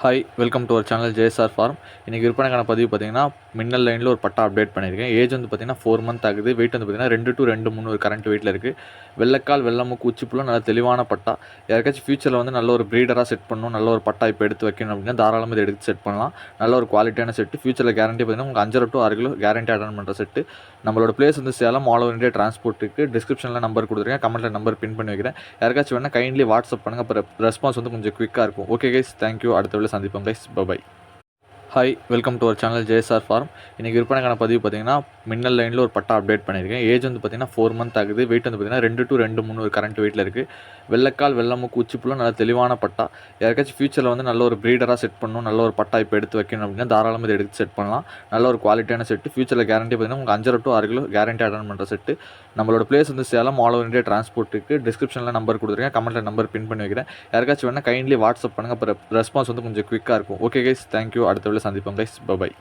Hi welcome to our channel JSR farm. இன்றைக்கி விற்பனைக்கான பதிவு பார்த்தீங்கன்னா மின்னல் லைனில் ஒரு பட்டா அப்டேட் பண்ணியிருக்கேன். ஏஜ் வந்து பார்த்தீங்கன்னா 4 மந்த் ஆகுது. வெயிட் வந்து பார்த்தீங்கன்னா 2 to 2.3 ஒரு கரண்ட் வெயிட்டில் இருக்குது. வெள்ளைக்கால் வெள்ளமுக்கு உச்சிப்புள்ள நல்ல தெளிவான பட்டா. யாருக்காச்சும் ஃபியூச்சரில் வந்து நல்ல ஒரு ப்ரீடராக செட் பண்ணணும், நல்ல ஒரு பட்டா இப்போ எடுத்து வைக்கணும் அப்படின்னா தாராளமாக இதை எடுத்து செட் பண்ணலாம். நல்ல ஒரு குவாலிட்டியான செட்டு. ஃபியூச்சரில் கேரண்டி பார்த்தீங்கன்னா உங்களுக்கு 5 to 6 கிலோ கேரண்டி அட்டன் பண்ணுற செட்டு. நம்மளோட பிளேஸ் வந்து சேலம், ஆல் ஓவர் இந்தியா டிரான்ஸ்போர்ட்டுக்கு. டிஸ்கிரிப்ஷனில் நம்பர் கொடுத்துருக்கேன், கமெண்ட்டில் நம்பர் பின் பண்ணி வைக்கிறேன். யாருக்காச்சும் வேணால் கைண்ட்லி வாட்ஸ்அப் பண்ணுங்கள். அப்புறம் ரெஸ்பான்ஸ் வந்து கொஞ்சம் குயிக்காக இருக்கும். Okay guys, thank you. அடுத்த வேலை சந்திப்போம் guys. Bye. Hi welcome to our channel JSR farm. இன்றைக்கி விற்பனைக்கான பதிவு பார்த்தீங்கன்னா மின்னல் லைனில் ஒரு பட்டா அப்டேட் பண்ணியிருக்கேன். ஏஜ் வந்து பார்த்தீங்கன்னா 4 மந்த் ஆகுது. வெயிட் வந்து பார்த்தீங்கன்னா 2 to 2.3 ஒரு கரண்ட் வெயிட்டில் இருக்குது. வெள்ளைக்கால் வெள்ளமுக்கு உச்சிப்புள்ள நல்ல தெளிவான பட்டா. யாருக்காச்சும் ஃபியூச்சரில் வந்து நல்ல ஒரு ப்ரீடராக செட் பண்ணணும், நல்ல ஒரு பட்டா இப்போ எடுத்து வைக்கணும் அப்படின்னா தாராளமாக இதை எடுத்து செட் பண்ணலாம். நல்ல ஒரு குவாலிட்டியான செட்டு. ஃபியூச்சரில் கேரண்டி பார்த்தீங்கன்னா உங்களுக்கு 5 to 6 கிலோ கேரண்டி அட்டன் பண்ணுற செட்டு. நம்மளோட பிளேஸ் வந்து சேலம், ஆல் ஓவர் இந்தியா டிரான்ஸ்போர்ட்டுக்கு. டிஸ்கிரிப்ஷனில் நம்பர் கொடுத்துருக்கேன், கமெண்ட்டில் நம்பர் பின் பண்ணி வைக்கிறேன். யாருக்காச்சும் வேணால் கைண்ட்லி வாட்ஸ்அப் பண்ணுங்கள். அப்புறம் ரெஸ்பான்ஸ் வந்து கொஞ்சம் குயிக்காக இருக்கும். Okay guys, thank you. அடுத்த வேலை சந்திப்போம் கைஸ். பை.